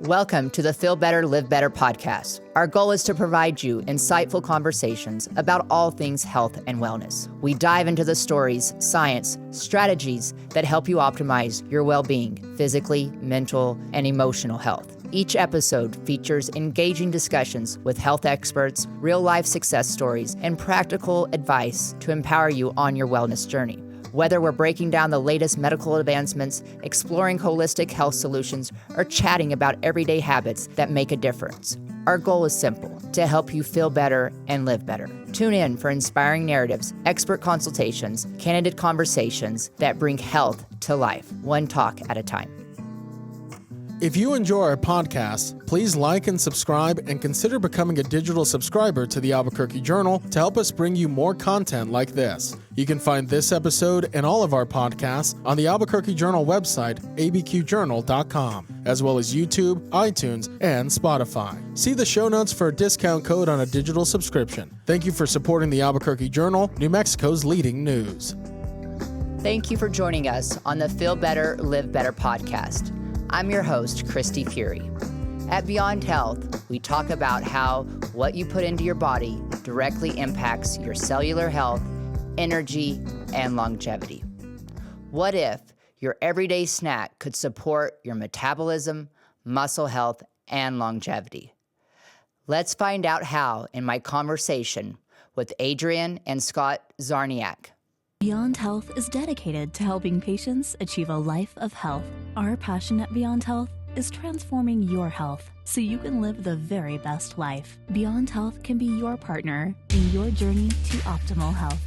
Welcome to the Feel Better, Live Better podcast. Our goal is to provide you insightful conversations about all things health and wellness. We dive into the stories, science, strategies that help you optimize your well-being, physically, mental, and emotional health. Each episode features engaging discussions with health experts, real-life success stories, and practical advice to empower you on your wellness journey. Whether we're breaking down the latest medical advancements, exploring holistic health solutions, or chatting about everyday habits that make a difference, our goal is simple: to help you feel better and live better. Tune in for inspiring narratives, expert consultations, candid conversations that bring health to life, one talk at a time. If you enjoy our podcast, please like and subscribe and consider becoming a digital subscriber to the Albuquerque Journal to help us bring you more content like this. You can find this episode and all of our podcasts on the Albuquerque Journal website, abqjournal.com, as well as YouTube, iTunes, and Spotify. See the show notes for a discount code on a digital subscription. Thank you for supporting the Albuquerque Journal, New Mexico's leading news. Thank you for joining us on the Feel Better, Live Better podcast. I'm your host, Kristi Fury. At Beyond Health, we talk about how what you put into your body directly impacts your cellular health, energy, and longevity. What if your everyday snack could support your metabolism, muscle health, and longevity? Let's find out how in my conversation with Adriene and Scott Czarniak. Beyond Health is dedicated to helping patients achieve a life of health. Our passion at Beyond Health is transforming your health so you can live the very best life. Beyond Health can be your partner in your journey to optimal health.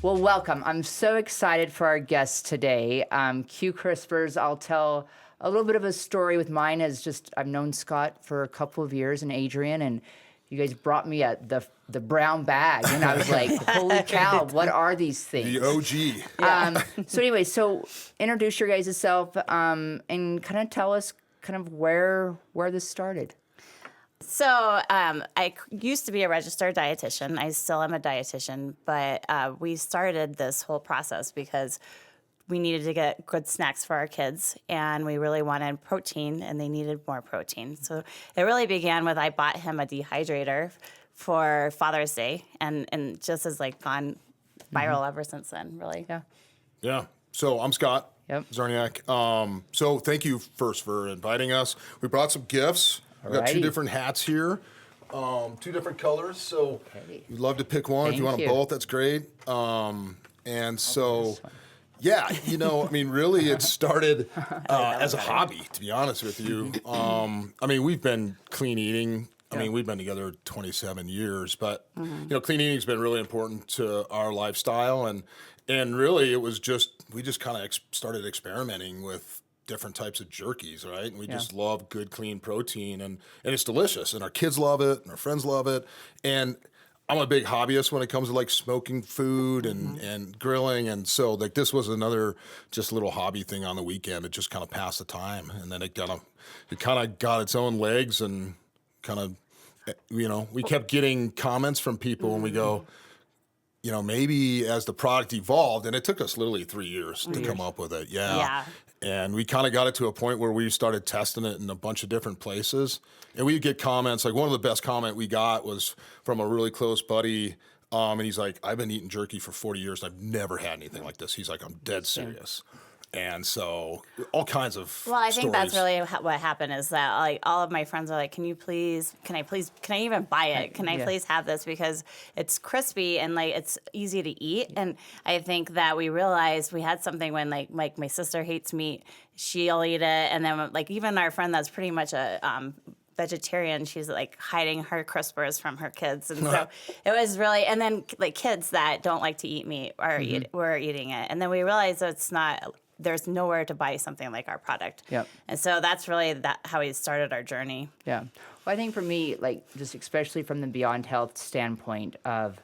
Well, welcome. I'm so excited for our guests today. Qrispers, I'll tell a little bit of a story with mine. I've known Scott for a couple of years and Adriene, and you guys brought me the brown bag, and I was like, holy cow, what are these things? The OG. So anyway, introduce your guys' self and kind of tell us kind of where this started. So I used to be a registered dietitian. I still am a dietitian, but we started this whole process because we needed to get good snacks for our kids, and we really wanted protein, and they needed more protein. So it really began with I bought him a dehydrator for Father's Day, and just has like gone viral ever since then, really. Yeah. So I'm Scott Czarniak. So thank you first for inviting us. We brought some gifts. We've got two different hats here, two different colors. So you'd love to pick one. If you want them both, that's great. Yeah, really it started as a hobby, to be honest with you. We've been clean eating. We've been together 27 years, but, clean eating's been really important to our lifestyle. And really it was we just kind of started experimenting with different types of jerkies, right? And we just love good, clean protein, and it's delicious. And our kids love it, and our friends love it. And I'm a big hobbyist when it comes to like smoking food and grilling, and so like this was another just little hobby thing on the weekend to just kind of pass the time, and then it kind of got its own legs, and kind of we kept getting comments from people, and we go, maybe as the product evolved, and it took us literally 3 years to come up with it, and we kind of got it to a point where we started testing it in a bunch of different places. And we would get comments. Like one of the best comment we got was from a really close buddy. And he's like, I've been eating jerky for 40 years. And I've never had anything like this. He's like, I'm dead serious. And so all kinds of Well, I think stories. that's really what happened is that like all of my friends are like, can I even buy it? Can I please have this? Because it's crispy and like it's easy to eat. And I think that we realized we had something when like my sister hates meat, she'll eat it. And then like even our friend that's pretty much a vegetarian, she's like hiding her Qrispers from her kids, and so it was really. And then like kids that don't like to eat meat were eating it, and then we realized that there's nowhere to buy something like our product. And so that's really how we started our journey. Well, I think for me, like just especially from the Beyond Health standpoint of,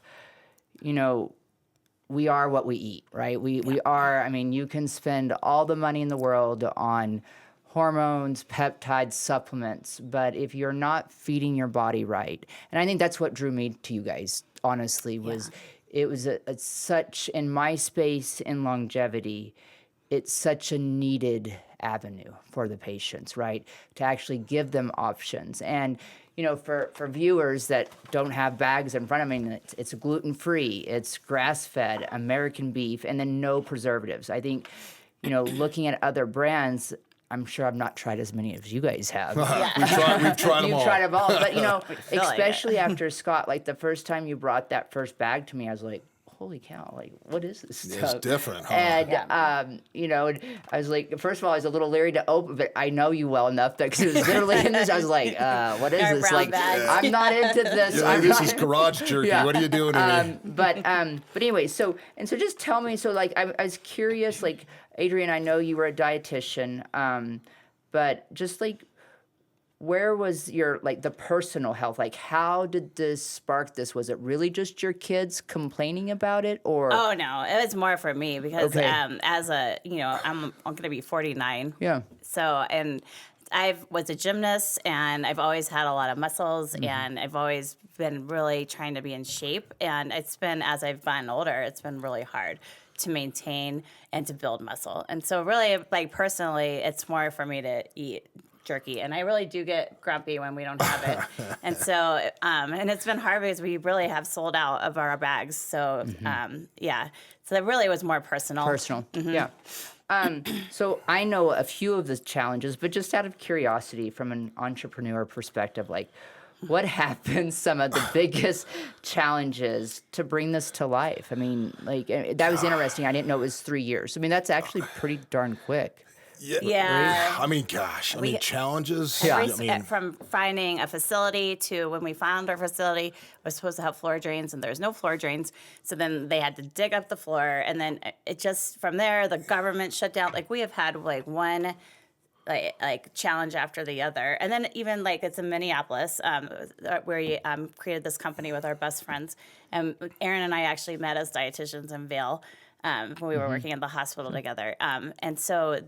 we are what we eat, right? We are. You can spend all the money in the world on hormones, peptides, supplements, but if you're not feeding your body right, and I think that's what drew me to you guys, honestly, was it was such, in my space in longevity, it's such a needed avenue for the patients, right? To actually give them options. And, you know, for viewers that don't have bags in front of me, it's gluten-free, it's grass-fed, American beef, and then no preservatives. I think, you know, looking at other brands, I'm sure I've not tried as many as you guys have. We've tried them all. You've tried them all. But, you know, feel like especially after Scott, like the first time you brought that first bag to me, I was like, holy cow, like, what is this stuff? It's different, huh? And, you know, I was like, first of all, I was a little leery to open, but I know you well enough that, because it was literally in this, I was like, what is Our this? brown Like, bag. I'm not into this. You're like, I'm this not- is garage jerky. Yeah. What are you doing to me? But anyway, so just tell me, so like, I was curious, like, Adriene, I know you were a dietitian, but just like, where was your, like, the personal health? Like, how did this spark this? Was it really just your kids complaining about it, or? Oh no, it was more for me because Okay. as a, you know, I'm going to be 49. Yeah. So, and I was a gymnast, and I've always had a lot of muscles, and I've always been really trying to be in shape. And it's been, as I've gotten older, it's been really hard to maintain and to build muscle. And so really, like, personally, it's more for me to eat jerky, and I really do get grumpy when we don't have it. And so, and it's been hard because we really have sold out of our bags. So, yeah. So that really was more personal. Yeah. So I know a few of the challenges, but just out of curiosity, from an entrepreneur perspective, like, what have been some of the biggest challenges to bring this to life? I mean, like, that was interesting. I didn't know it was 3 years. I mean, that's actually pretty darn quick. Yeah. I mean, gosh. I mean, challenges. Yeah. I mean, From finding a facility to when we found our facility, we're supposed to have floor drains, and there's no floor drains. So then they had to dig up the floor, and then it just, from there, the government shut down. Like, we have had like one like challenge after the other. And then even like it's in Minneapolis, where we created this company with our best friends. And Aaron and I actually met as dietitians in Vail when we were working in the hospital together. And so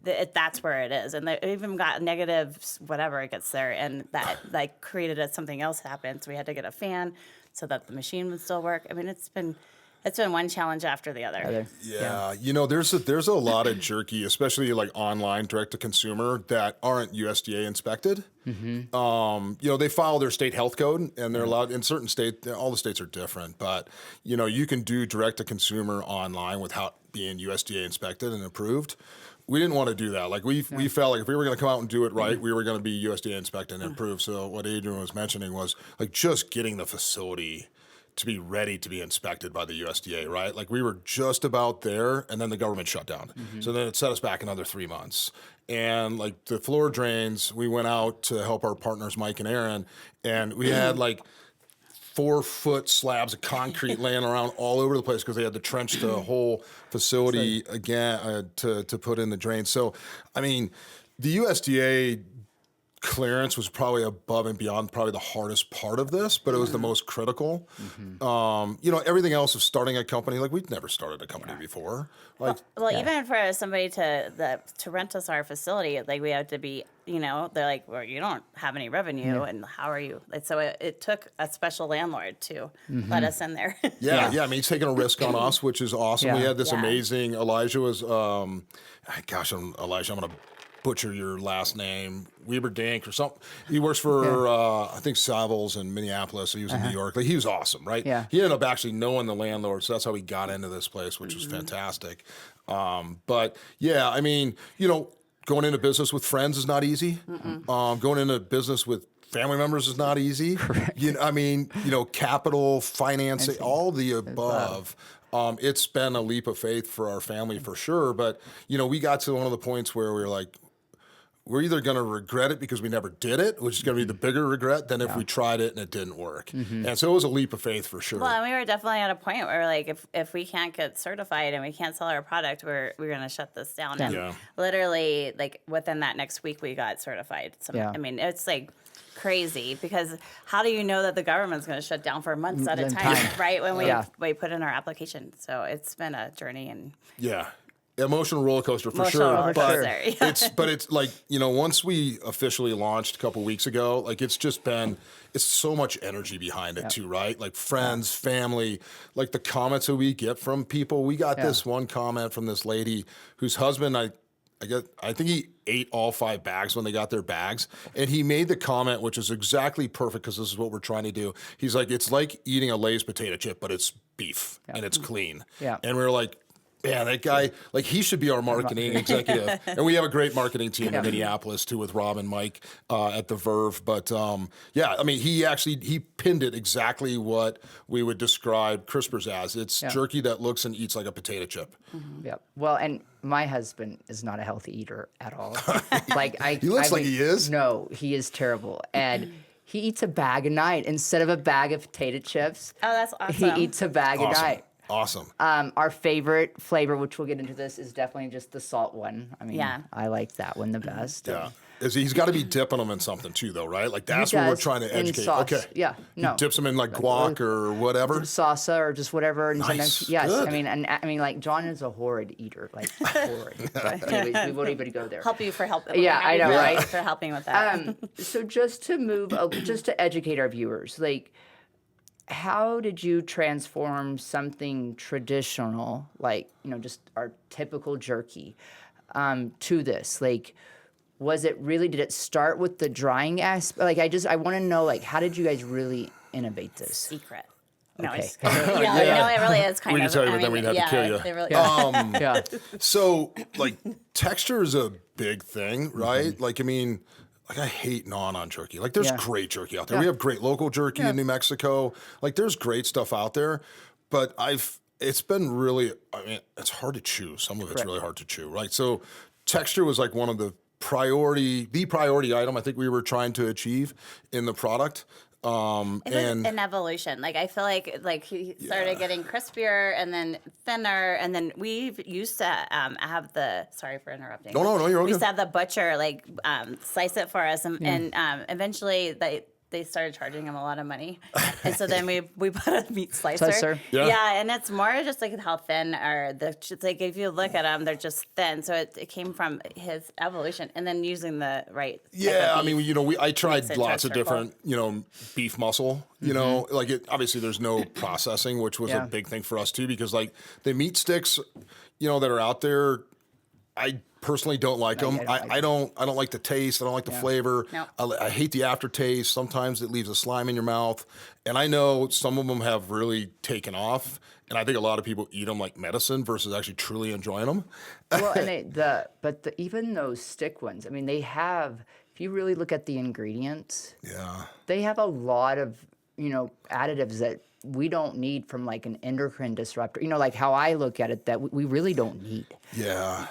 that's where it is. And they even got negative whatever it gets there. And that like created something else happened. So we had to get a fan so that the machine would still work. I mean, it's been one challenge after the other. Yeah, you know, there's a lot of jerky, especially like online direct to consumer, that aren't USDA inspected. You know, they follow their state health code, and they're allowed in certain states. All the states are different, but you know, you can do direct to consumer online without being USDA inspected and approved. We didn't want to do that. Like we felt like if we were going to come out and do it right, we were going to be USDA inspected and approved. So what Adriene was mentioning was like just getting the facility to be ready to be inspected by the USDA, right? Like we were just about there, and then the government shut down. So then it set us back another 3 months. And like the floor drains, we went out to help our partners, Mike and Aaron, and we had like 4-foot slabs of concrete laying around all over the place because they had to trench the whole facility again to put in the drains. So, I mean, the USDA clearance was probably above and beyond probably the hardest part of this, but it was the most critical. You know, everything else of starting a company, like we'd never started a company before. Like, well, even for somebody to rent us our facility, like we had to be, you know, they're like, well, you don't have any revenue, and how are you? Like, so it took a special landlord to let us in there. Yeah. I mean, he's taking a risk on us, which is awesome. Yeah. We had this Yeah. amazing, Elijah was, Elijah, I'm going to butcher your last name, Weber-Dank or something. He works for, I think, Savills in Minneapolis. So he was in New York. Like, he was awesome, right? Yeah. He ended up actually knowing the landlord, so that's how he got into this place, which was fantastic. But, yeah, I mean, you know, going into business with friends is not easy. Going into business with family members is not easy. You know, I mean, you know, capital, financing, all the above. It's been a leap of faith for our family for sure. But, you know, we got to one of the points where we were like, we're either going to regret it because we never did it, which is going to be the bigger regret than if we tried it and it didn't work. And so it was a leap of faith for sure. Well, and we were definitely at a point where, like, if we can't get certified and we can't sell our product, we're going to shut this down. And literally, like, within that next week, we got certified. I mean, it's like crazy because how do you know that the government's going to shut down for months at a time, right? When we put in our application. So it's been a journey and emotional roller coaster for Emotional sure. roller coaster, But it's like, you know, once we officially launched a couple weeks ago, like it's so much energy behind it too, right? Like friends, family, like the comments that we get from people. We got this one comment from this lady whose husband, I I think he ate all 5 bags when they got their bags. And he made the comment, which is exactly perfect because this is what we're trying to do. He's like, it's like eating a Lay's potato chip, but it's beef and it's clean. Yeah. And we were like, man, that guy, like he should be our marketing executive. And we have a great marketing team in Minneapolis too with Rob and Mike at the Verve. But yeah, I mean, he pinned it exactly what we would describe Qrispers as. It's jerky that looks and eats like a potato chip. Yep. Well, and my husband is not a healthy eater at all. He looks like he is. No, he is terrible. And he eats a bag a night instead of a bag of potato chips. Oh, that's awesome. He eats a bag a night. Awesome. Our favorite flavor, which we'll get into this, is definitely just the salt one. I mean, I like that one the best. Yeah. He's got to be dipping them in something too, though, right? Like that's what we're trying to educate. Sauce. Okay. Yeah. No. He dips them in like guac or whatever. Salsa or just whatever. And Nice. sometimes, yes. Good. I mean, like John is a horrid eater, like horrid. But anyways, we won't even go there. Help you for helping. Yeah, I know, right? For helping with that. So just to educate our viewers, like, how did you transform something traditional, like, just our typical jerky, to this? Like, did it start with the drying aspect? Like, I want to know, like, how did you guys really innovate this? Secret. No, Okay. no, it really is kind We of. can tell you, but then we'd have to kill you. They really, Yeah. So, like, texture is a big thing, right? Like, I mean, like, I hate gnawing on jerky. Like, there's great jerky out there. We have great local jerky in New Mexico. Like, there's great stuff out there. But it's been really, I mean, it's hard to chew. Some of it's really hard to chew, right? So, texture was like one of the priority item I think we were trying to achieve in the product. It was an evolution. Like I feel like he started getting crispier and then thinner, and then we used to have the. Sorry for interrupting. No, you're okay. We used to have the butcher slice it for us, and eventually they started charging him a lot of money, and so then we put a meat slicer. Yeah. And it's more just like how thin like if you look at them, they're just thin. So it came from his evolution, and then using the right. Yeah, I mean, I tried lots of different, beef muscle. Like obviously there's no processing, which was a big thing for us too, because like the meat sticks, that are out there, I personally don't like them. I don't like the taste. I don't like the flavor. No. I hate the aftertaste. Sometimes it leaves a slime in your mouth. And I know some of them have really taken off. And I think a lot of people eat them like medicine versus actually truly enjoying them. Well, and even those stick ones, I mean, they have, if you really look at the ingredients, they have a lot of, additives that we don't need from like an endocrine disruptor. Like how I look at it, that we really don't need. Yeah.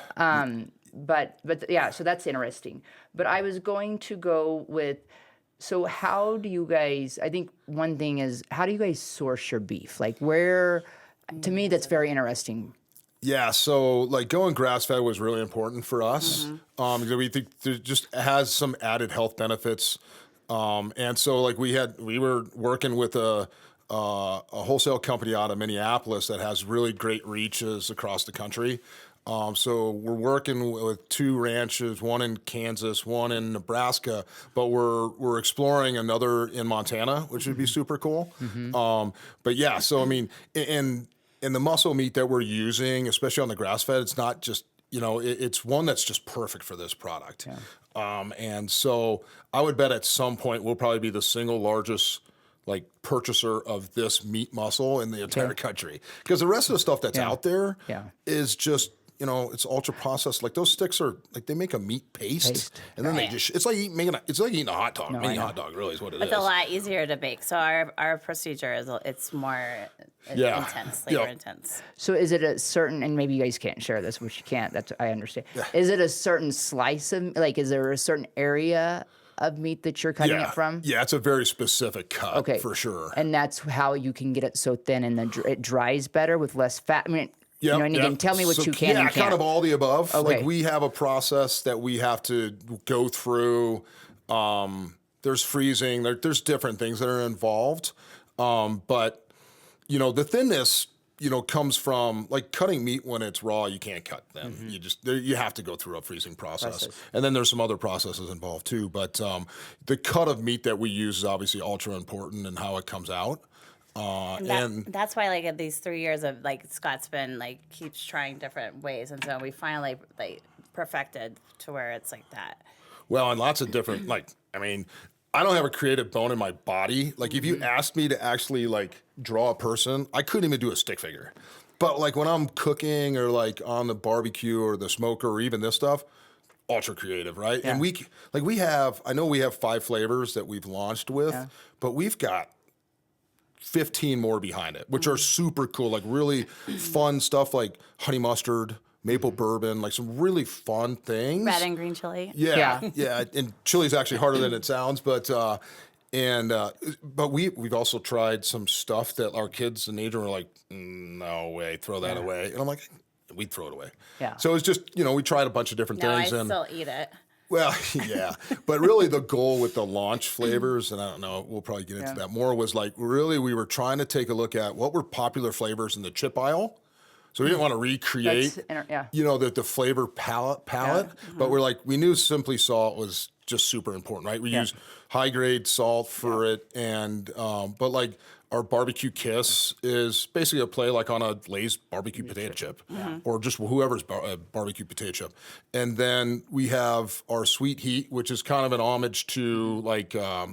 But yeah, so that's interesting. But I was going to go with, so how do you guys, I think one thing is, how do you guys source your beef? Like where, to me, that's very interesting. Yeah, so like going grass-fed was really important for us because we think it just has some added health benefits. And so like we were working with a wholesale company out of Minneapolis that has really great reaches across the country. So we're working with 2 ranches, one in Kansas, one in Nebraska, but we're exploring another in Montana, which would be super cool. But yeah, so I mean, in the muscle meat that we're using, especially on the grass-fed, it's not just, it's one that's just perfect for this product. And so I would bet at some point we'll probably be the single largest like purchaser of this meat muscle in the entire country, because the rest of the stuff that's out there is just, it's ultra processed. Like those sticks are like, they make a meat paste. And then they just, it's like eating a hot dog. Mini hot dog really is what it is. It's a lot easier to bake. So our procedure it's more intense, labor intense. So is it a certain, and maybe you guys can't share this, which you can't, that's, I understand. Is it a certain slice of, like, is there a certain area of meat that you're cutting it from? Yeah, it's a very specific cut for sure. And that's how you can get it so thin and then it dries better with less fat. I mean, and you can tell me what you can and can't. Kind of all the above. Okay. Like we have a process that we have to go through. There's freezing. There's different things that are involved. But, the thinness, comes from like cutting meat when it's raw. You can't cut them. You have to go through a freezing process. And then there's some other processes involved too. But the cut of meat that we use is obviously ultra important in how it comes out. And that's why like these 3 years of like Scott's been like keeps trying different ways, and so we finally like perfected to where it's like that. Well, and lots of different, I don't have a creative bone in my body. Like, if you asked me to actually, draw a person, I couldn't even do a stick figure. But, when I'm cooking or, on the barbecue or the smoker or even this stuff, ultra creative, right? Yeah. And we have 5 flavors that we've launched with, but we've got 15 more behind it, which are super cool, really fun stuff like honey mustard, maple bourbon, some really fun things. Red and green chili. Yeah. And chili's actually harder than it sounds, but we've also tried some stuff that our kids and Adriene were like, no way, throw that away. And I'm like, we'd throw it away. Yeah. So it's just, we tried a bunch of different things. I still eat it. Well, yeah. But really the goal with the launch flavors, and I don't know, we'll probably get into that more, was really we were trying to take a look at what were popular flavors in the chip aisle. So we didn't want to recreate, the flavor palette. But we knew Simply Salt was just super important, right? We use high grade salt for it, and but our barbecue kiss is basically a play on a Lay's barbecue potato chip, or just whoever's barbecue potato chip. And then we have our sweet heat, which is kind of an homage to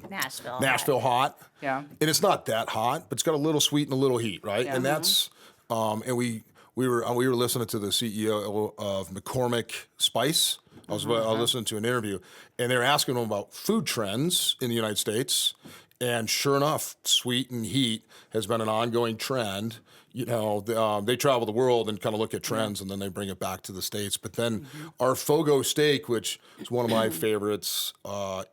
Nashville hot. Yeah, and it's not that hot, but it's got a little sweet and a little heat, right? Yeah. And that's and we were listening to the CEO of McCormick Spice. I was listening to an interview, and they were asking him about food trends in the United States. And sure enough, sweet and heat has been an ongoing trend. They travel the world and kind of look at trends, and then they bring it back to the States. But then our Fogo steak, which is one of my favorites,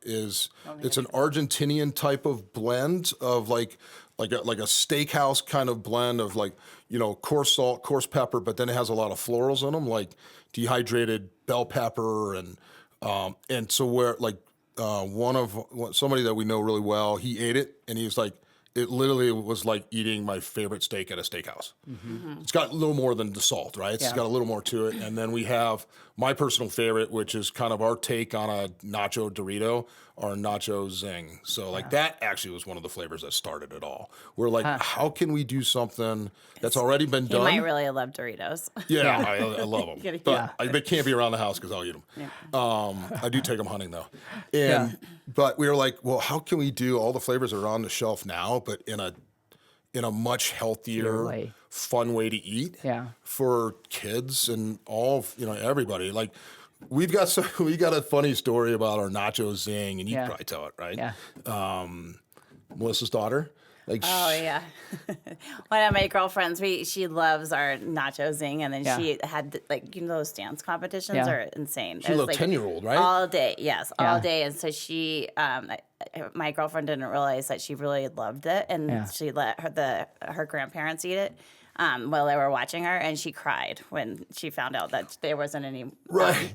it's an Argentinian type of blend of like a steakhouse kind of blend of coarse salt, coarse pepper, but then it has a lot of florals in them, like dehydrated bell pepper, and so where somebody that we know really well, he ate it and he was like, it literally was like eating my favorite steak at a steakhouse. It's got a little more than the salt, right? It's got a little more to it. And then we have my personal favorite, which is kind of our take on a nacho Dorito, or nacho Zing. So that actually was one of the flavors that started it all. We're like, how can we do something that's already been done? You might really love Doritos. Yeah, I love them. But they can't be around the house because I'll eat them. Yeah. I do take them hunting though. But we were like, well, how can we do all the flavors that are on the shelf now, but in a much healthier, fun way to eat for kids and all, everybody. We got a funny story about our nacho Zing, and you can probably tell it, right? Yeah. Melissa's daughter. Yeah. One of my girlfriends, she loves our nacho Zing, and then she had those dance competitions are insane. She's a little 10-year-old, right? All day, yes, all day. And so she, my girlfriend didn't realize that she really loved it, and she let her grandparents eat it. While they were watching her, and she cried when she found out that there wasn't any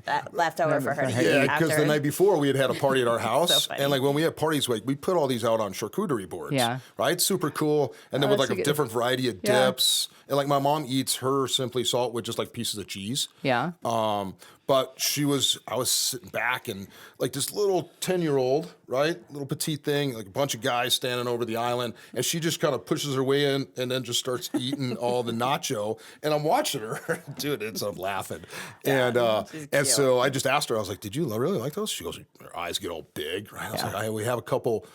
that left over for her to eat. Yeah, because the night before we had a party at our house, So and when we have parties, we put all these out on charcuterie boards. Right, super cool, and then with a different variety of dips. And my mom eats her Simply Salt with just pieces of cheese. Yeah. But I was sitting back, and this little 10-year-old, right, little petite thing, a bunch of guys standing over the island, and she just kind of pushes her way in and then just starts eating all the nacho. And I'm watching her, dude, I'm laughing. And so I just asked her, I was like, did you really like those? She goes, her eyes get all big, right? I was like, we have a couple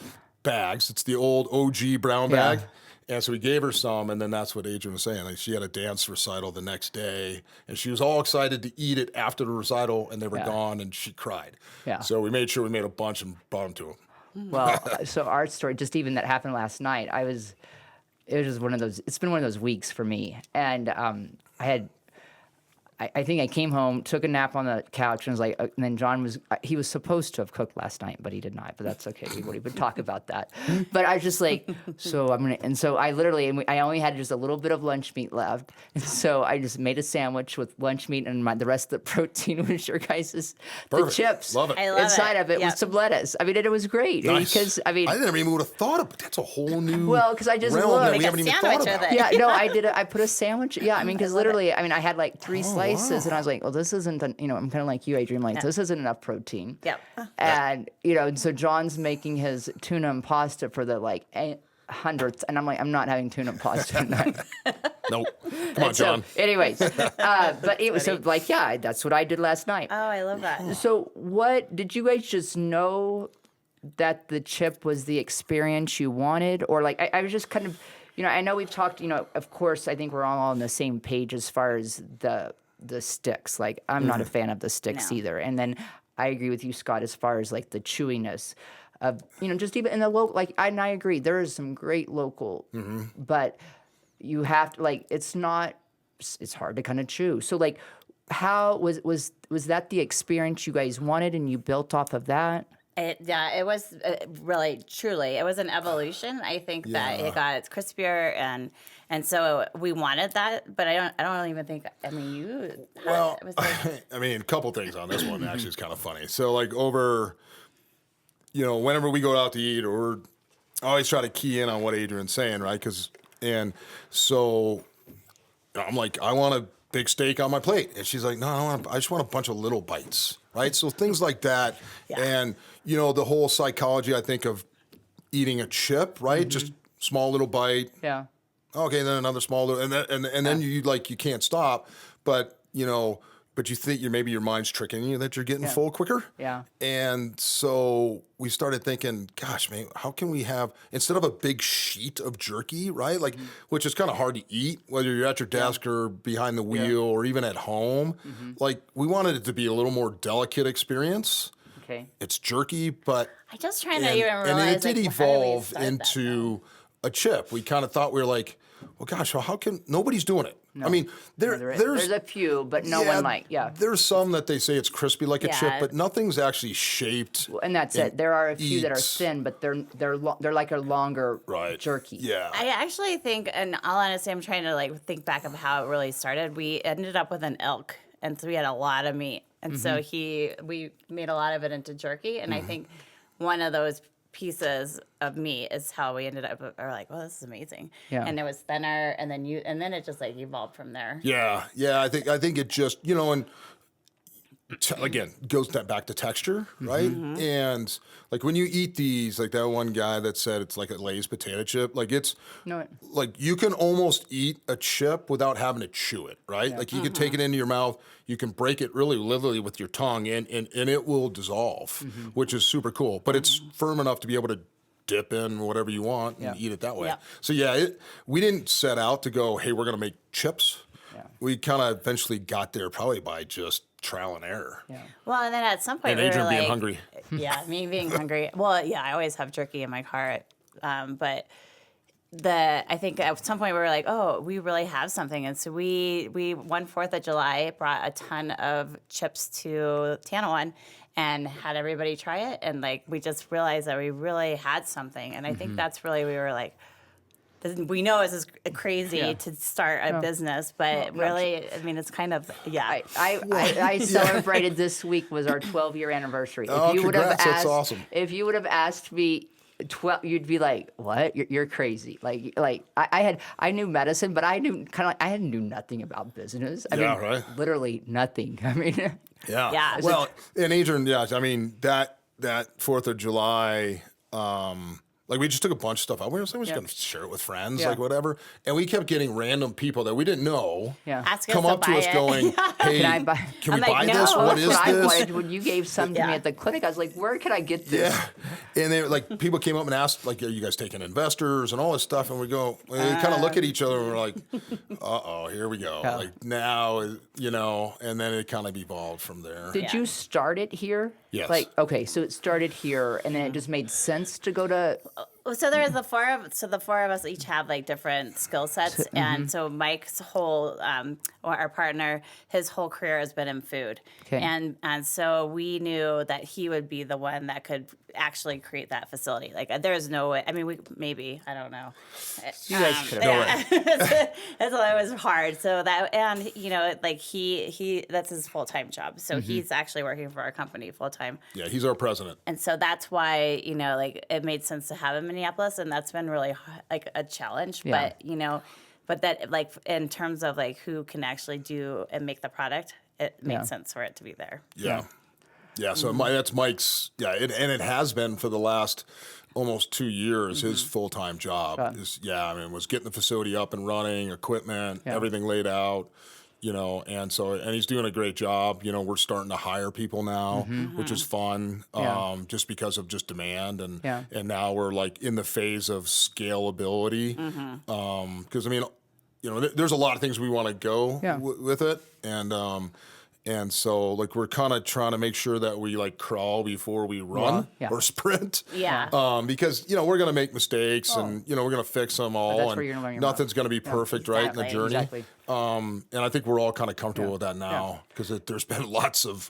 bags. It's the old OG brown bag. And so we gave her some, and then that's what Adriene was saying. She had a dance recital the next day, and she was all excited to eat it after the recital, and they were gone, and she cried. Yeah. So we made sure we made a bunch and brought them to him. Well, so our story, just even that happened last night, it was just one of those, it's been one of those weeks for me. And I think I came home, took a nap on the couch, and was like, and then John he was supposed to have cooked last night, but he did not. But that's okay. We won't even talk about that. But I was just like, so I only had just a little bit of lunch meat left. And so I just made a sandwich with lunch meat, and the rest of the protein was your guys' the chips. Love it. I love Inside of it with some lettuce. I mean, it was great. Nice. Because, I never even would have thought of it. That's a whole new because I just realm looked. that we haven't even thought about. Yeah, no, I did. I put a sandwich. Yeah, because literally, I had 3 slices, and I was like, well, this isn't, I'm kind of like you, Adriene, this isn't enough protein. Yep. And, so John's making his tuna and pasta for the 100th, and I'm like, I'm not having tuna and pasta tonight. Nope. Come on, John. So, anyways, but it was so like, yeah, that's what I did last night. Oh, I love that. So what, did you guys just know that the chip was the experience you wanted? Or like, I was just kind of, I know we've talked, of course, I think we're all on the same page as far as the sticks. Like, I'm not a fan of the sticks either. And then I agree with you, Scott, as far as like the chewiness of, just even in the local, like, and I agree, there is some great local, but you have to, like, it's hard to kind of chew. So like, how was that the experience you guys wanted and you built off of that? It was really, truly, it was an evolution. I think that it got its crispier, and so we wanted that, but I don't even think, I mean, you. Well, it was like, I mean, a couple things on this one actually is kind of funny. So like over, whenever we go out to eat, or I always try to key in on what Adrienne's saying, right? And so I'm like, I want a big steak on my plate, and she's like, no, I just want a bunch of little bites, right? So things like that, and the whole psychology, I think, of eating a chip, right? Just small little bite. Yeah. Okay, then another small little, and then you can't stop, but you think maybe your mind's tricking you that you're getting full quicker. Yeah. And so we started thinking, gosh, man, how can we have, instead of a big sheet of jerky, right? Like, which is kind of hard to eat, whether you're at your desk or behind the wheel or even at home. Like, we wanted it to be a little more delicate experience. Okay. It's jerky, but I just trying to even realize, and it did like, evolve how do we start that, into a chip. We kind of thought, we were like, well, gosh, well, how can, nobody's doing it. I mean, there's a few, but no one There's some that they say it's crispy like a chip, but nothing's actually shaped. And that's it. There are a few that are thin, but they're like a longer jerky. Yeah. I actually think, in all honesty, I'm trying to like think back of how it really started. We ended up with an elk, and so we had a lot of meat, and so we made a lot of it into jerky, and I think one of those pieces of meat is how we ended up. We're like, well, this is amazing, and it was thinner, and then it just like evolved from there. Yeah. I think it just and again goes back to texture, right? And like when you eat these, like that one guy that said it's like a Lay's potato chip, like like you can almost eat a chip without having to chew it, right? Like you can take it into your mouth, you can break it really literally with your tongue, and it will dissolve, which is super cool. But it's firm enough to be able to dip in whatever you want and eat it that way. So we didn't set out to go, hey, we're gonna make chips. We kind of eventually got there probably by just trial and error. Well, and then at some point, And we were Adrienne like, being hungry. Yeah, me being hungry. Well, I always have jerky in my car, but I think at some point we were like, oh, we really have something, and so we one 4th of July brought a ton of chips to Tanawan and had everybody try it, and like we just realized that we really had something, and I think that's really, we were like, we know this is crazy to start a business, but really, I mean, it's kind of, I celebrated this week was our 12-year anniversary. Oh, congrats, that's awesome. If you would have asked me 12, you'd be like, what? You're crazy. Like I knew medicine, but I knew I knew nothing about business. I mean, literally nothing. I mean, Yeah. Well, and Adrienne, I mean, that 4th of July, like we just took a bunch of stuff out. We were just going to share it with friends, like whatever. And we kept getting random people that we didn't know come up to us going, hey, can we buy this? What is this? I wanted when you gave some to me at the clinic. I was like, where can I get this? Yeah. And they like people came up and asked, like, are you guys taking investors and all this stuff? And we kind of look at each other and we're like, uh-oh, here we go. Like now, and then it kind of evolved from there. Did you start it here? Yes. Like, okay, so it started here, and then it just made sense to go to. So there's the four of us each have like different skill sets, and so Mike's whole, our partner, his whole career has been in food, and so we knew that he would be the one that could actually create that facility. Like there's no way. I mean, I don't know. You guys could have. It was hard. So that, and like he that's his full-time job. So he's actually working for our company full-time. Yeah, he's our president. And so that's why, like it made sense to have him in Minneapolis, and that's been really like a challenge. Yeah. But that like in terms of like who can actually do and make the product, it makes sense for it to be there. Yeah. Yeah, so that's Mike's. Yeah, and it has been for the last almost 2 years. His full-time job was getting the facility up and running, equipment, everything laid out. And he's doing a great job. We're starting to hire people now, which is fun, just because of just demand. And now we're like in the phase of scalability. Because, there's a lot of things we want to go with it. And so, like, we're kind of trying to make sure that we, like, crawl before we run or sprint. Yeah. Because, we're going to make mistakes and, we're going to fix them all. That's where you're gonna learn your nothing's going to be perfect, right, in the journey. Exactly. And I think we're all kind of comfortable with that now because there's been lots of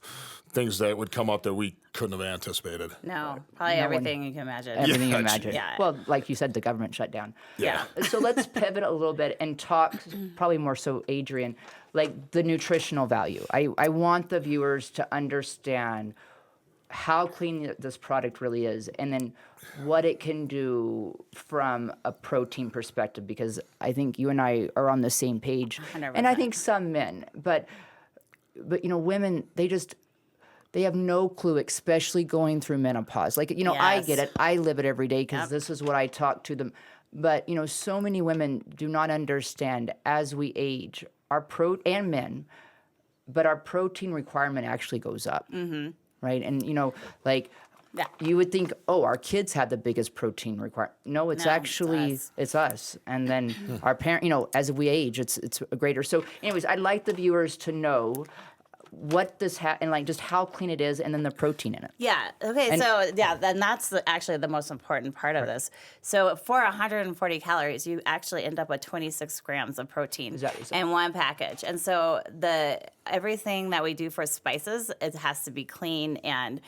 things that would come up that we couldn't have anticipated. No, probably everything you can imagine. Everything you imagine. Yeah. Well, like you said, the government shut down. Yeah. So let's pivot a little bit and talk, probably more so, Adriene, like the nutritional value. I want the viewers to understand how clean this product really is, and then what it can do from a protein perspective, because I think you and I are on the same page. 100%. And I think some men, but women, they have no clue, especially going through menopause. Like, I get it. I live it every day because this is what I talk to them. But, so many women do not understand as we age, and men, but our protein requirement actually goes up. Right? And, you would think, our kids have the biggest protein requirement. No, it's actually, it's us. And then our parent, as we age, it's greater. So anyways, I'd like the viewers to know what this and like just how clean it is, and then the protein in it. Yeah. Okay. Then that's actually the most important part of this. So for 140 calories, you actually end up with 26 grams of protein in one package. And so everything that we do for spices, it has to be clean and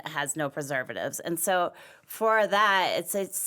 has no preservatives. And so for that, it's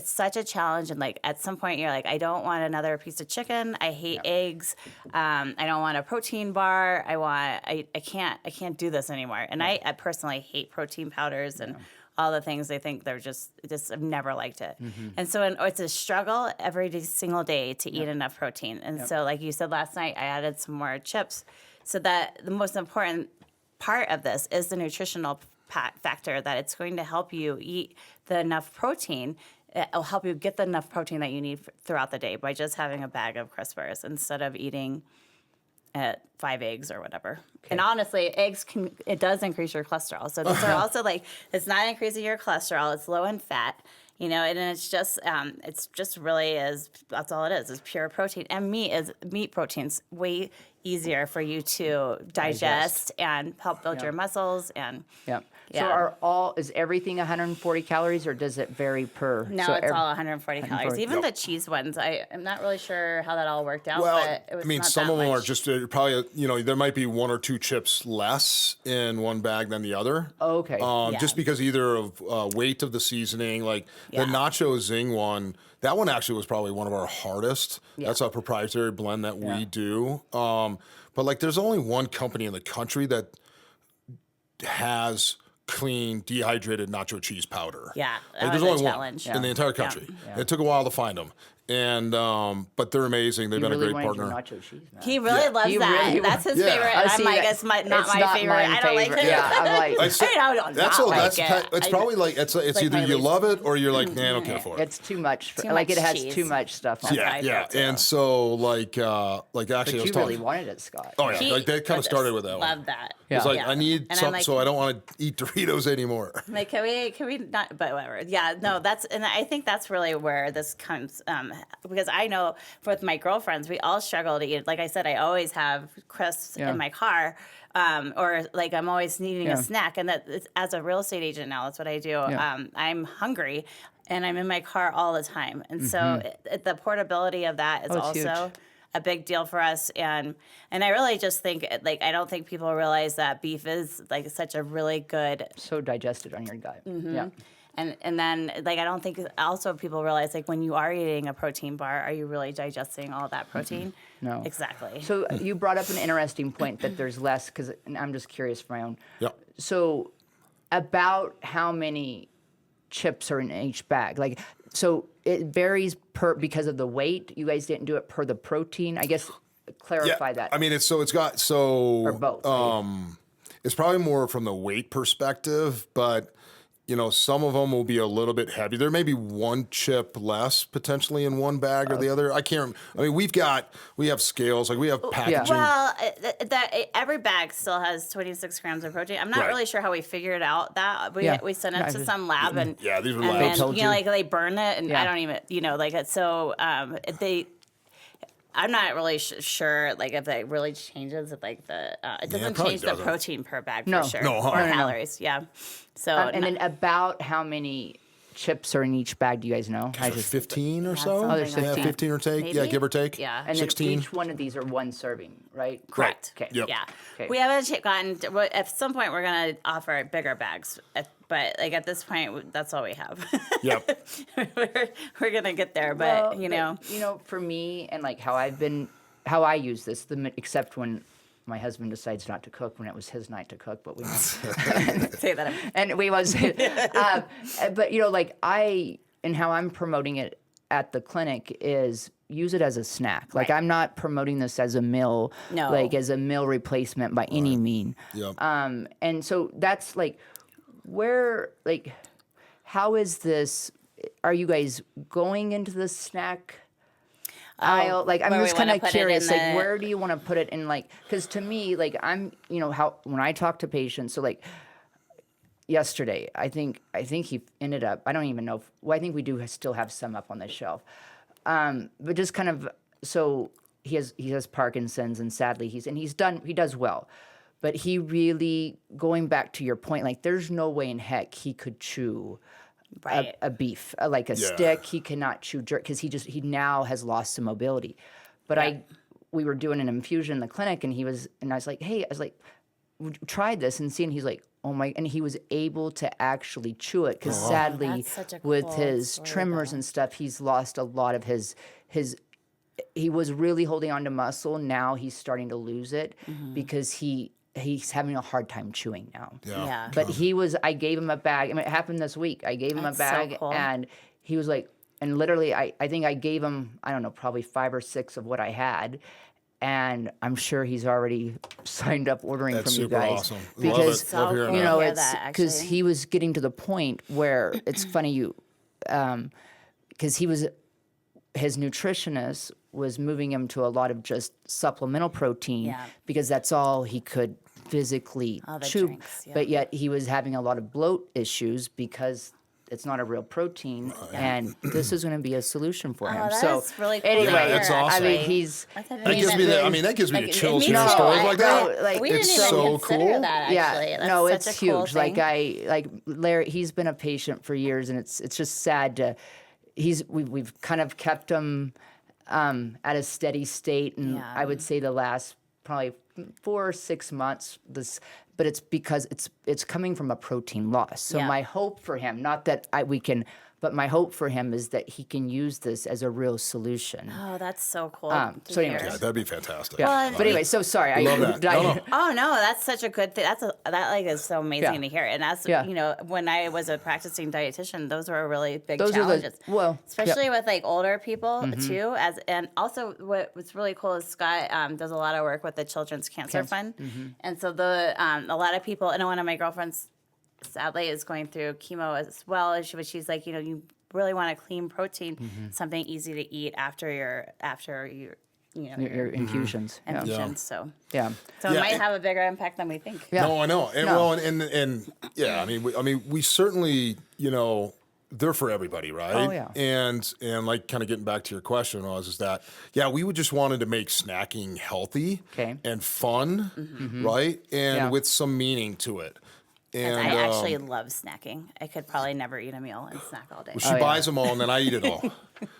such a challenge. And like at some point you're like, I don't want another piece of chicken. I hate eggs. I don't want a protein bar. I can't do this anymore. And I personally hate protein powders and all the things. I think they're just I've never liked it. And so it's a struggle every single day to eat enough protein. And so like you said last night, I added some more chips, so that the most important part of this is the nutritional factor, that it's going to help you eat enough protein. It'll help you get the enough protein that you need throughout the day by just having a bag of Qrispers instead of eating 5 eggs or whatever. Okay. And honestly, it does increase your cholesterol. So these are also it's not increasing your cholesterol. It's low in fat. And it's just really is, that's all it is pure protein. And meat protein's way easier for you to digest and help build your muscles. And So is everything 140 calories, or does it vary per? No, it's all 140 calories. Even the cheese ones, I'm not really sure how that all worked out. Well, but it was not some that of them much. are just probably, there might be 1 or 2 chips less in one bag than the other. Okay. Just because either of weight of the seasoning, like the Nacho Zing one, that one actually was probably one of our hardest. Yeah. That's a proprietary blend that we do. But there's only one company in the country that has clean dehydrated nacho cheese powder. Yeah, there's only one in the entire country. Yeah. It took a while to find them. And but they're amazing. They've been a great partner. Nacho cheese, man. He really loves that. Really that's his favorite. And I'm like, it's not my favorite. I don't like it. Yeah, I'm like, it's probably it's either you love it or you're like, nah, I don't care for it. It's too much. It has too much stuff on it. Yeah. And so actually, but I was you talking. really wanted it, Scott. Oh yeah, that kind of started with that one. Love that. It's like I need something, so I don't want to eat Doritos anymore. Like, can we not? But whatever. Yeah, no, and I think that's really where this comes, because I know with my girlfriends, we all struggle to eat. Like I said, I always have crisps in my car, or I'm always needing a snack. And as a real estate agent now, that's what I do. Yeah. I'm hungry, and I'm in my car all the time. And so the portability of that is also a big deal for us. And I really just think, I don't think people realize that beef is such a really good, so digested on your gut. Yeah. And then I don't think also people realize when you are eating a protein bar, are you really digesting all that protein? No. Exactly. So you brought up an interesting point that there's less, because I'm just curious for my own. Yep. So about how many chips are in each bag? So it varies because of the weight. You guys didn't do it per the protein. I guess clarify that. I mean, or both. It's probably more from the weight perspective, but some of them will be a little bit heavy. There may be one chip less potentially in one bag or the other. I can't. I mean, we have scales, like we have packaging. Well, every bag still has 26 grams of protein. I'm not really sure how we figured out that. We sent it to some lab and these were and labs. then, like they burn it and I don't even so I'm not really sure, like, if it really changes, like, it doesn't change the protein per bag for sure. No, or calories, So, and then about how many chips are in each bag, do you guys know? 15 or so? something like that. 15 or take. Maybe? Yeah, give or take. Yeah. And 16. then each one of these are one serving, right? Correct. Okay. Yep. Yeah. Okay. We haven't gotten, at some point, we're going to offer bigger bags. But, like, at this point, that's all we have. Yep. we're going to get there, but, for me and, like, how I use this, except when my husband decides not to cook when it was his night to cook, but we won't say that. And we was, but and how I'm promoting it at the clinic is use it as a snack. Like I'm not promoting this as a meal, like as a meal replacement by any mean. Yep. And so that's like how is this? Are you guys going into the snack aisle? Like, I'm just kind of curious, like, where do you want to put it in, like, because to me, like, I'm, when I talk to patients, so, like, yesterday, I think he ended up, I don't even know, I think we do still have some up on the shelf, but just kind of, so he has Parkinson's, and sadly, he does well, but he really, going back to your point, like, there's no way in heck he could chew a beef, like a stick. He cannot chew jerk because he now has lost some mobility. But we were doing an infusion in the clinic, and I was like, hey, try this and see. And he's like, oh my, and he was able to actually chew it because sadly, with his tremors and stuff, he's lost a lot of his. He was really holding on to muscle. Now he's starting to lose it because he's having a hard time chewing now. Yeah. But I gave him a bag. I mean, it happened this week. I gave him a bag, so cool. And he was like, and literally, I think I gave him, I don't know, probably 5 or 6 of what I had. And I'm sure he's already signed up ordering from you guys. That's super awesome. Because, Love hearing it's because he was getting to the point where it's funny because his nutritionist was moving him to a lot of just supplemental protein because that's all he could physically chew. Drinks, but yet he was having a lot of bloat issues because it's not a real protein, and this is going to be a solution for him. That's really cool. Anyway, that's awesome. I mean, that gives me the chills hearing too. stories like that. Like, we didn't it's even so consider cool. that, actually. Yeah, That's no, such it's a huge. cool thing. Like Larry, he's been a patient for years, and it's just sad to. We've kind of kept him at a steady state, and I would say the last probably 4 or 6 months. But it's because it's coming from a protein loss. So my hope for him, not that but my hope for him is that he can use this as a real solution. Oh, that's so cool. So anyway, That'd be fantastic. Yeah. But anyway, so sorry. I love that. No. Oh no, that's such a good thing. That is so amazing to hear. And that's when I was a practicing dietitian, those were really big challenges. Especially with like older people too. And also what's really cool is Scott does a lot of work with the Children's Cancer Fund, and so a lot of people. And one of my girlfriends, sadly, is going through chemo as well. And she's like, you really want a clean protein, something easy to eat after your infusions. So Yeah. So it might have a bigger impact than we think. Yeah. No, I know. And and yeah, I mean, we certainly, they're for everybody, right? Oh, yeah. And like kind of getting back to your question is that, we would just wanted to make snacking healthy and fun, right? And with some meaning to it. And I actually love snacking. I could probably never eat a meal and snack all day. Well, she buys them all and then I eat it all.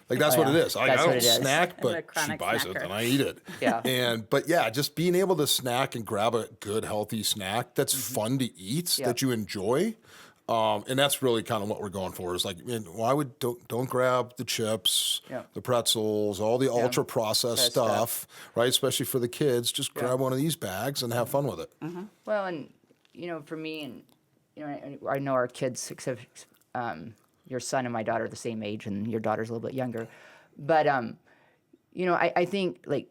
Like that's what it is. I don't snack, but she buys it and I eat it. Yeah. But just being able to snack and grab a good healthy snack that's fun to eat, that you enjoy. And that's really kind of what we're going for is like, why would don't grab the chips, the pretzels, all the ultra processed stuff, right? Especially for the kids, just grab one of these bags and have fun with it. Well, and for me, and I know our kids, except your son and my daughter are the same age, and your daughter's a little bit younger. But I think like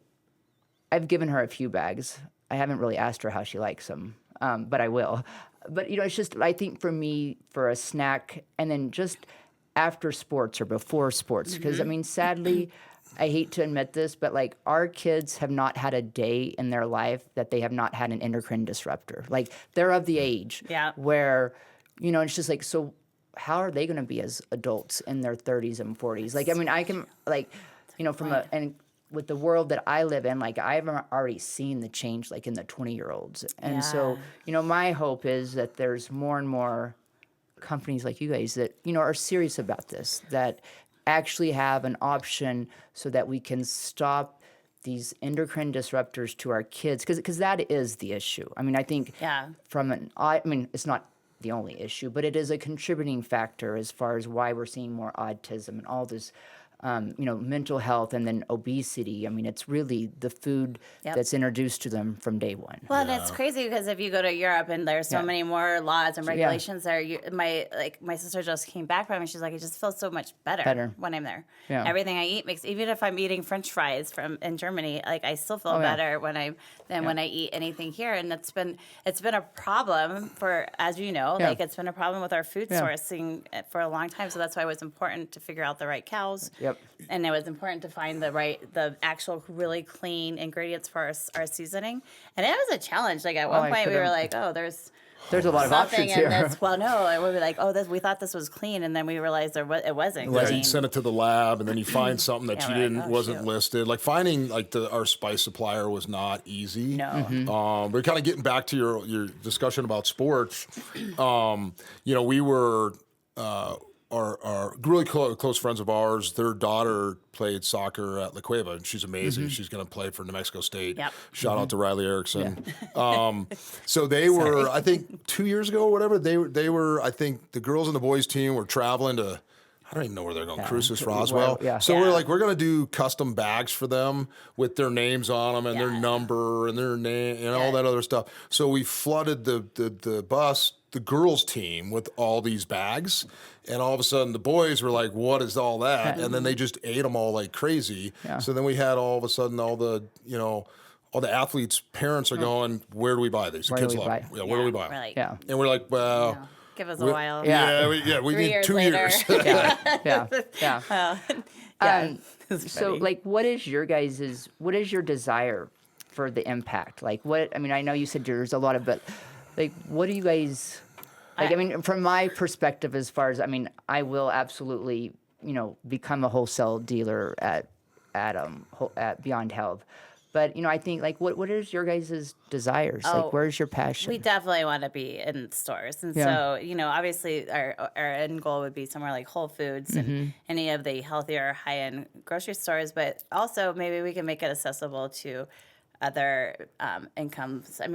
I've given her a few bags. I haven't really asked her how she likes them. but I will. But, it's just, I think for me, for a snack, and then just after sports or before sports, because, sadly, I hate to admit this, but, like, our kids have not had a day in their life that they have not had an endocrine disruptor. Like, they're of the age where, it's just like, so how are they going to be as adults in their 30s and 40s? Like, I can, like, and with the world that I live in, like, I've already seen the change, like, in the 20-year-olds. And so, my hope is that there's more and more companies like you guys that, are serious about this, that actually have an option so that we can stop these endocrine disruptors to our kids, because that is the issue. I think it's not the only issue, but it is a contributing factor as far as why we're seeing more autism and all this, mental health, and then obesity. It's really the food that's introduced to them from day one. Well, and it's crazy because if you go to Europe and there's so many more laws and regulations there, my sister just came back from it. She's like, it just feels so much better when I'm there. Yeah. Everything I eat even if I'm eating French fries in Germany, like, I still feel better when when I eat anything here. And it's been a problem for, as you know, like, it's been a problem with our food sourcing for a long time. So that's why it was important to figure out the right cows. Yep. And it was important to find the actual really clean ingredients for our seassoning. And it was a challenge. Like, at one point we were like, oh, there's a lot of options here. This. Well, no, we were like, we thought this was clean, and then we realized it wasn't. Yeah, clean. you send it to the lab, and then you find something that wasn't listed. Like, finding, like, our spice supplier was not easy. No. But kind of getting back to your discussion about sports, we were. Our really close friends of ours, their daughter played soccer at La Cueva, and she's amazing. She's going to play for New Mexico State. Yep. Shout out to Riley Erickson. So they were, I think, 2 years ago or whatever, they were, I think, the girls and the boys team were traveling to, I don't even know where they're going, Cruces, Roswell. So we're like, we're going to do custom bags for them with their names on them and their number and their name and all that other stuff. So we flooded the bus, the girls team, with all these bags. And all of a sudden the boys were like, what is all that? And then they just ate them all like crazy. Yeah. So then we had all of a sudden all the athletes' parents are going, where do we buy these? The kids love them. Yeah, where do we buy them? Like, and we're like, well... Give us a while. We need 2 years. So, like, what is your desire for the impact? Like, I know you said there's a lot of, but, like, what do you guys, like, from my perspective, as far as, I will absolutely, become a wholesale dealer at Beyond Health. But, I think, like, what is your guys' desires? Like, where's your passion? We definitely want to be in stores. And so, obviously our end goal would be somewhere like Whole Foods and any of the healthier high-end grocery stores. But also maybe we can make it accessible to other incomes. I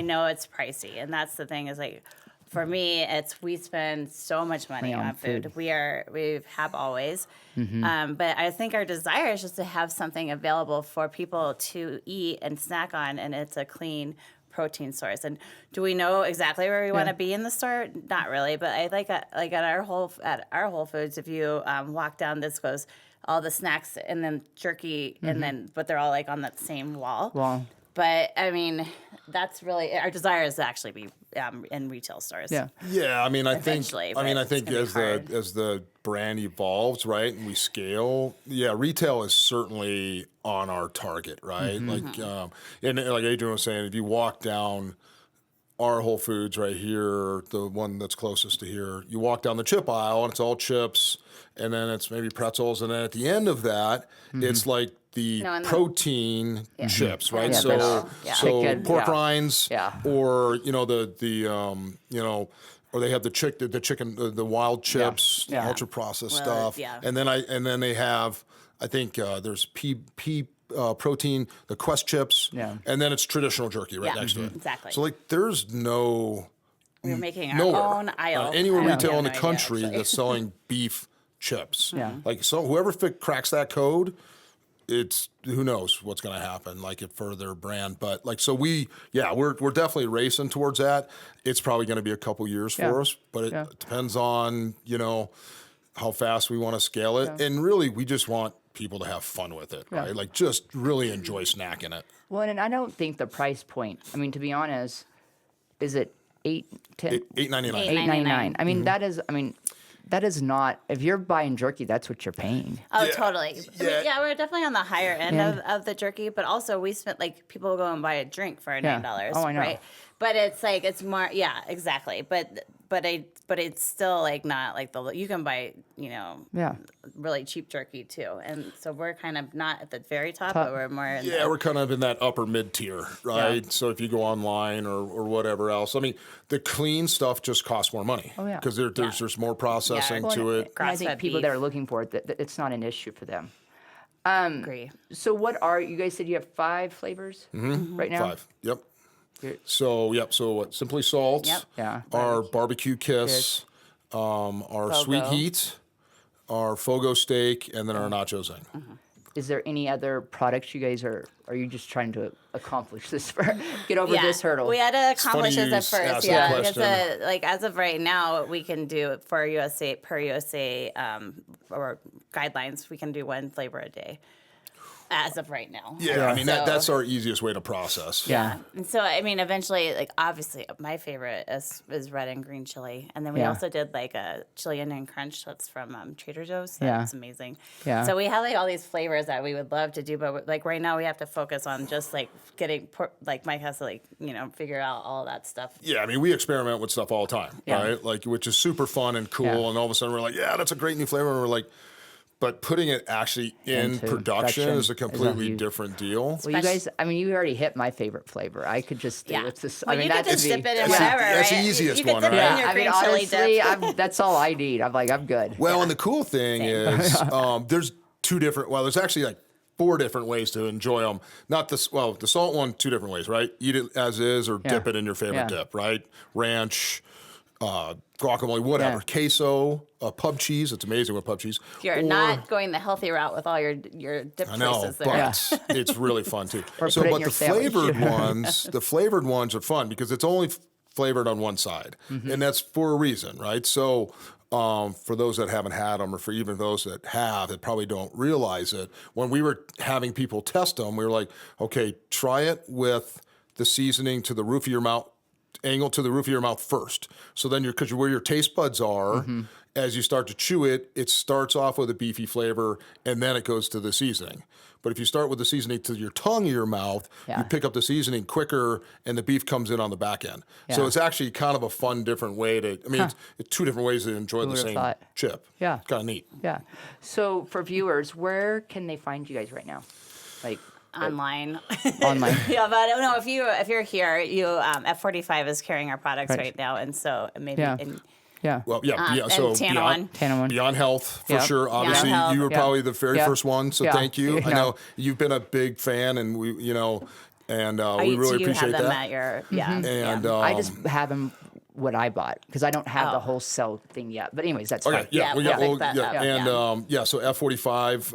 know it's pricey. And that's the thing is, like, for me, we spend so much money on food. We have always. But I think our desire is just to have something available for people to eat and snack on, and it's a clean protein source. And do we know exactly where we want to be in the store? Not really, but I like at our Whole Foods, if you walk down, this goes all the snacks and then jerky, but they're all like on that same wall. Wow. But that's really our desire is to actually be in retail stores. I think as the brand evolves, right, and we scale, retail is certainly on our target, right? Like, and like Adriene was saying, if you walk down our Whole Foods right here, the one that's closest to here, you walk down the chip aisle and it's all chips, and then it's maybe pretzels, and then at the end of that, it's like the protein chips, right? So pork rinds, or or they have the chicken, the wild chips, ultra processed stuff, and then they have, I think there's pea protein, the Quest chips, and then it's traditional jerky right next to it. Exactly. So, like, there's no. We're making our own aisle. Anywhere retail in the country that's selling beef chips. Like, so whoever cracks that code, it's who knows what's going to happen, like, for their brand. But, like, so we're definitely racing towards that. It's probably going to be a couple years for us, but it depends on, how fast we want to scale it. And really, we just want people to have fun with it, right? Like, just really enjoy snacking it. Well, and I don't think the price point, to be honest, is it $8.99? $8.99. $8.99. I mean, that is not, if you're buying jerky, that's what you're paying. Oh, Yeah. totally. Yeah. We're definitely on the higher end of the jerky, but also we spent people go and buy a drink for $9. Oh, I know. Right? But it's like, it's more, yeah, exactly. But it's still like not like you can buy, really cheap jerky too. And so we're kind of not at the very top. But we're more in Yeah, we're kind of in that upper mid tier, right? Yeah. So if you go online or whatever else, I mean, the clean stuff just costs more money. Oh, yeah. Because there's more processing Yeah. to it. And I think Grass-fed people beef. that are looking for it, that it's not an issue for them. agree. So you guys said you have 5 flavors right now? 5. Yep. Good. So what? Simply Salt. Yep. Yeah. Our barbecue kiss, our sweet Fogo. heat, our Fogo steak, and then our nacho zing. Is there any other products you guys are you just trying to accomplish this get over Yeah, this hurdle? we had to accomplish funny this you at ask first. that Yeah, because question. as of right now, we can do it for per USA or guidelines. We can do 1 flavor a day. As of right now. Yeah, I mean, So- that's our easiest way to process. Yeah. And so, I mean, eventually, obviously, my favorite is red and green chili. And then we Yeah. also did, a chili onion crunch that's from Trader Joe's. Yeah. That's amazing. Yeah. So we have, all these flavors that we would love to do. But, right now, we have to focus on just, getting, Mike has to, figure out all that stuff. Yeah, I mean, we experiment with stuff all the time, Yeah. right? Which is super fun and cool. Yeah. And all of a sudden, we're like, yeah, that's a great new flavor. And we're like, but putting it actually in Into production production is a is completely huge. different deal. Well, you guys, I mean, you already hit my favorite flavor. I could just stay Yeah. with this. Well, I mean, you could that just would dip be, it in That's whatever, that's the right? easiest you could one, dip right? it in Yeah, your I mean, green chili honestly, dip. that's all I need. I'm good. Well, and the cool thing is there's 2 different, there's actually 4 different ways to enjoy them. Not the salt one, 2 different ways, right? Eat it as is or dip it in your favorite dip, right? Ranch, guacamole, whatever. Yeah. Queso, pub cheese. It's amazing with pub cheese. You're not going the healthy route with all your dip I know, choices but there. it's really fun too. Or So, put it in but your the sandwich. flavored ones are fun because it's only flavored on one side, and that's for a reason, right? So, for those that haven't had them, or for even those that have, that probably don't realize it. When we were having people test them, we were like, okay, try it with the seasoning to the roof of your mouth, angle to the roof of your mouth first. So then because where your taste buds are, as you start to chew it, it starts off with a beefy flavor and then it goes to the seasoning. But if you start with the seasoning to your tongue of your mouth, Yeah. you pick up the seasoning quicker and the beef comes in on the back end. So Yeah. it's actually kind of a fun, different way to, it's 2 different ways to enjoy the would've same thought? chip. Yeah. Kind of neat. Yeah. So for viewers, where can they find you guys right now? Online. Online. Yeah, but no, if you're here, F45 is carrying our products right now, and so maybe Yeah. Yeah. Well, yeah. and So Tanawan. Tanawan. Beyond Health, for Yep. sure. Obviously, Health. you were Yeah. probably the very Yeah. first one, so Yeah. thank you. I Yeah. know you've been a big fan, and we really Do you appreciate have them that. at your And I just have them what I bought because I don't have the Oh. wholesale thing yet. But anyways, that's okay, fine. yeah, Yeah, we we'll got, pick that up, and yeah. so F45,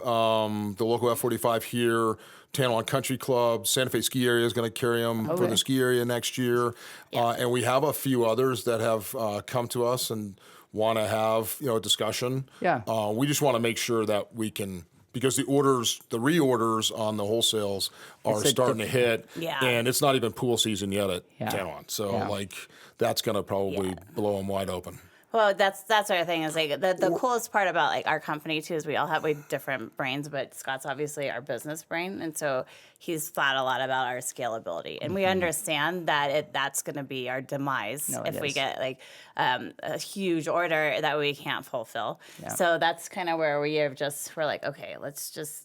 the local F45 here, Tanawan Country Club, Santa Fe Ski Area is going to carry them for Okay. the ski area next year, and we have a few others that have come to us and want to have a discussion. Yeah. We just want to make sure that we can. Because the reorders on the wholesales are It's a starting to hit, Yeah. and it's not even pool season yet at Yeah. Tanawan. So, Yeah. that's going to probably blow them wide open. Well, that's our thing is the coolest part about our company too is we have different brains, but Scott's obviously our business brain, and so he's thought a lot about our scalability, and we understand that that's going to be our demise if we is. get a huge order that we can't fulfill. So that's kind of where we're like, okay, let's just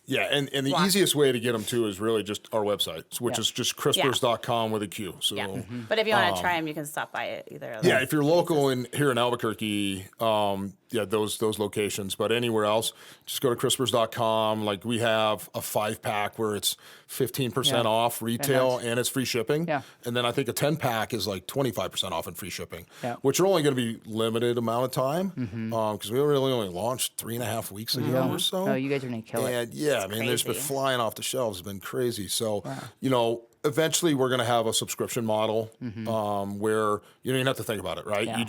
Yeah, and the easiest way to get them too is really just our website, which is just Qrispers.com with a Q. So, yeah. But if you want to try them, you can stop by it either. Of yeah, those if you're places. local here in Albuquerque, those locations. But anywhere else, just go to Qrispers.com. We have a 5-pack where it's 15% off retail and it's free shipping. Yeah. And then I think a 10-pack is 25% off and free shipping, Yeah. which are only going to be limited amount of time because we really only launched 3.5 weeks ago or so. Oh, you guys are gonna kill it. And yeah, I mean, they've been crazy. flying off the shelves. It's been crazy. So, eventually we're going to have a subscription model where you don't even have to think about it, right? Yeah.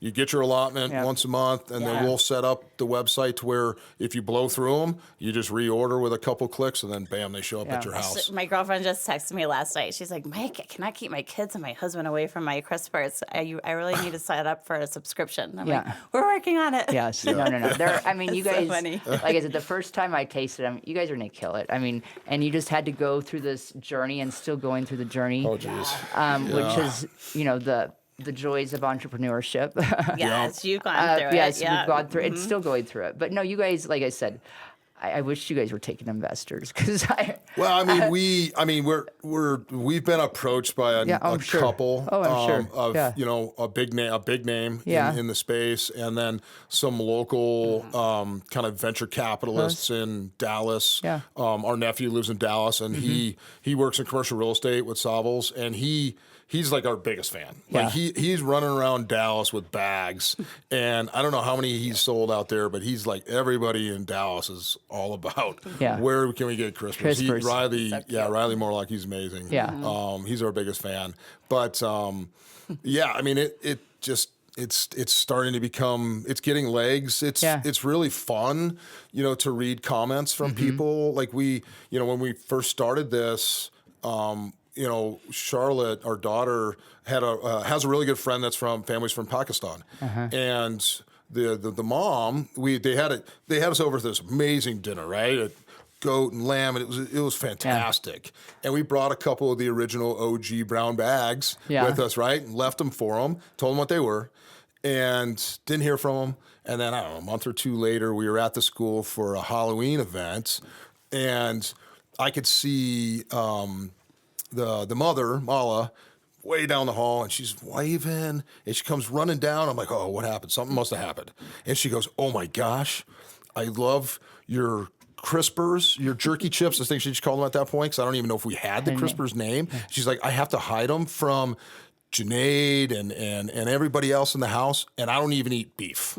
You get your allotment once a month, and then we'll set up the website to where if you blow through them, you just reorder with a couple clicks, and then bam, they show up at your house. My girlfriend just texted me last night. She's like, Mike, I cannot keep my kids and my husband away from my Qrispers. I really need to sign up for a subscription. I'm like, we're working on it. Yes. No. I mean, you guys, funny. like I said, the first time I tasted them, you guys are going to kill it. I mean, and you just had to go through this journey and still going through the journey. Oh, geez. Which is, the joys of entrepreneurship. Yes, you've gone through it. Yes, we've gone through it. It's still going through it. But no, you guys, like I said, I wish you guys were taking investors because Well, we've been approached by a couple of a big name in the space, and then some local kind of venture capitalists in Dallas. Yeah. Our nephew lives in Dallas, and he works in commercial real estate with Sables, and he's like our biggest fan. Like he's running around Dallas with bags, and I don't know how many he's sold out there, but he's like everybody in Dallas is all about where can we get Qrispers. Riley Morlock, he's amazing. Yeah. He's our biggest fan. But I mean it's starting to become, it's getting legs. It's really fun, to read comments from people. Like when we first started this, Charlotte, our daughter, has a really good friend family's from Pakistan, and the mom, they had us over for this amazing dinner, right? A goat and lamb, and it was fantastic. And we brought a couple of the original OG brown bags with us, right? And left them for them, told them what they were, and didn't hear from them. And then I don't know, a month or two later, we were at the school for a Halloween event, and I could see the mother, Mala, way down the hall, and she's waving, and she comes running down. I'm like, oh, what happened? Something must have happened. And she goes, oh my gosh, I love your Qrispers, your jerky chips. I think she just called them at that point, because I don't even know if we had the Qrispers name. She's like, I have to hide them from Junaid and everybody else in the house, and I don't even eat beef.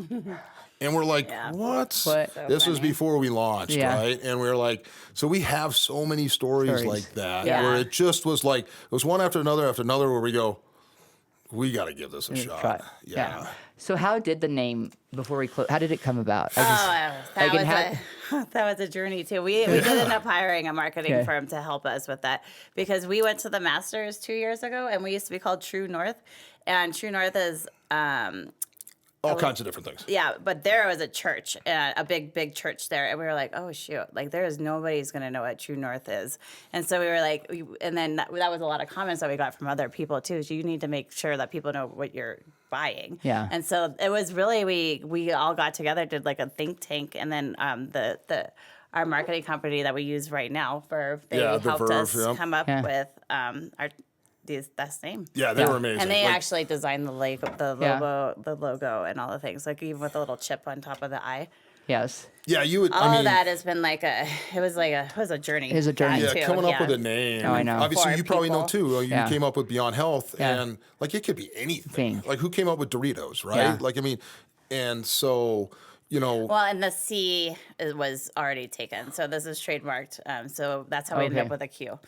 And we're like, what? So this was before we launched, right? And we were like, so we have so many stories like that where it just was like, it was one after another where we go, we got to give this a shot. Yeah. So how did the name, before we close, how did it come about? That was a journey too. We did end up hiring a marketing firm to help us with that, because we went to the Masters 2 years ago, and we used to be called True North, and True North is all kinds of different things. Yeah, but there was a church, a big church there, and we were like, oh shoot, like nobody's gonna know what True North is, and so we were like, and then that was a lot of comments that we got from other people too. So you need to make sure that people know what you're buying. Yeah. And so it was really we all got together, did like a think tank, and then our marketing company that we use right now, Verve, they helped us come up with that's name. Yeah, they were amazing. And they actually designed the logo and all the things, like even with a little chip on top of the eye. Yes. Yeah, you would. All of that has been it was a journey. It was a journey. Yeah, coming up with a name. Oh, I know. Obviously, you probably know too. You came up with Beyond Health, and it could be anything. Like, who came up with Doritos, right? Yeah. Like, I mean, and so. Well, and the C was already taken, so this is trademarked. So that's how we ended up with a Q.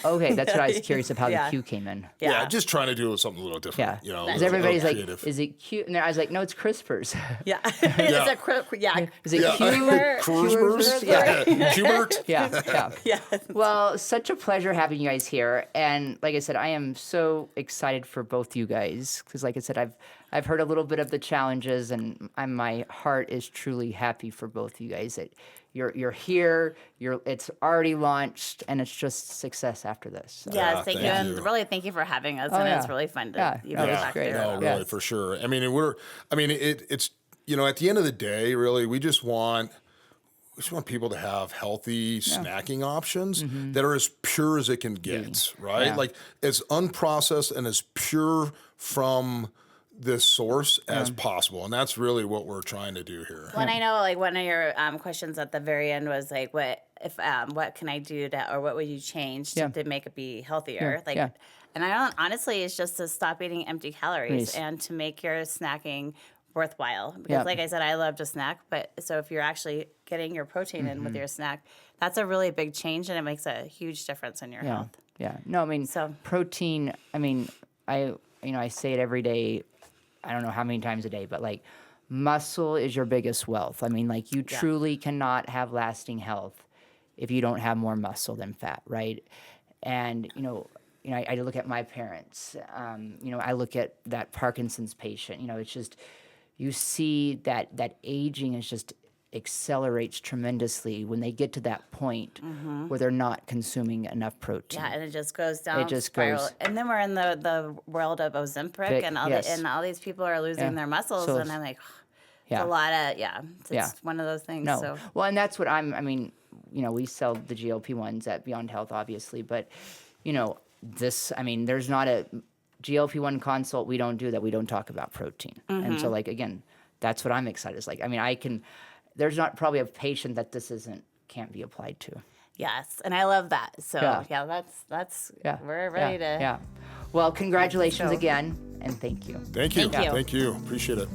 Okay, that's what I was curious of how the Q came in. Yeah, just trying to do something a little different. Yeah, because everybody's like, "Is it cute?" And I was like, "No, it's Crispers." Yeah, Is it Qrispers? Yeah, Qbert? Yeah. Well, such a pleasure having you guys here, and like I said, I am so excited for both you guys because, like I said, I've heard a little bit of the challenges, and my heart is truly happy for both you guys. That you're here, it's already launched, and it's just success after this. So. Yes, thank you. And really thank you for having us, and it's really fun to be back great. there. No, really, for sure. I mean, it's at the end of the day, really, we just want people to have healthy snacking options that are as pure as it can get, right? Yeah. Like as unprocessed and as pure from this source as possible, and that's really what we're trying to do here. Well, and I know, like, one of your questions at the very end was like, what can I do or what would you change to make it be healthier? And honestly, it's just to stop eating empty calories and to make your snacking worthwhile. Because like I said, I love to snack, but so if you're actually getting your protein in with your snack, that's a really big change, and it makes a huge difference in your health. Yeah. No, I mean, protein, I mean, I say it every day. I don't know how many times a day, but like muscle is your biggest wealth. I mean, like you truly cannot have lasting health if you don't have more muscle than fat, right? And, I look at my parents, I look at that Parkinson's patient, it's just, you see that aging is just accelerates tremendously when they get to that point where they're not consuming enough protein. Yeah, and it just goes down. It just goes. And then we're in the world of Ozempic, and all these people are losing their muscles, and I'm like, it's a lot of it's one of those things. No. So. Well, and that's what we sell the GLP-1s at Beyond Health, obviously, but there's not a GLP-1 consult we don't do that we don't talk about protein. And so, like, again, that's what I'm excited. It's like, there's not probably a patient that this can't be applied to. Yes, and I love that. So that's we're ready to. Yeah. Well, congratulations again, and thank you. Thank you. Appreciate it.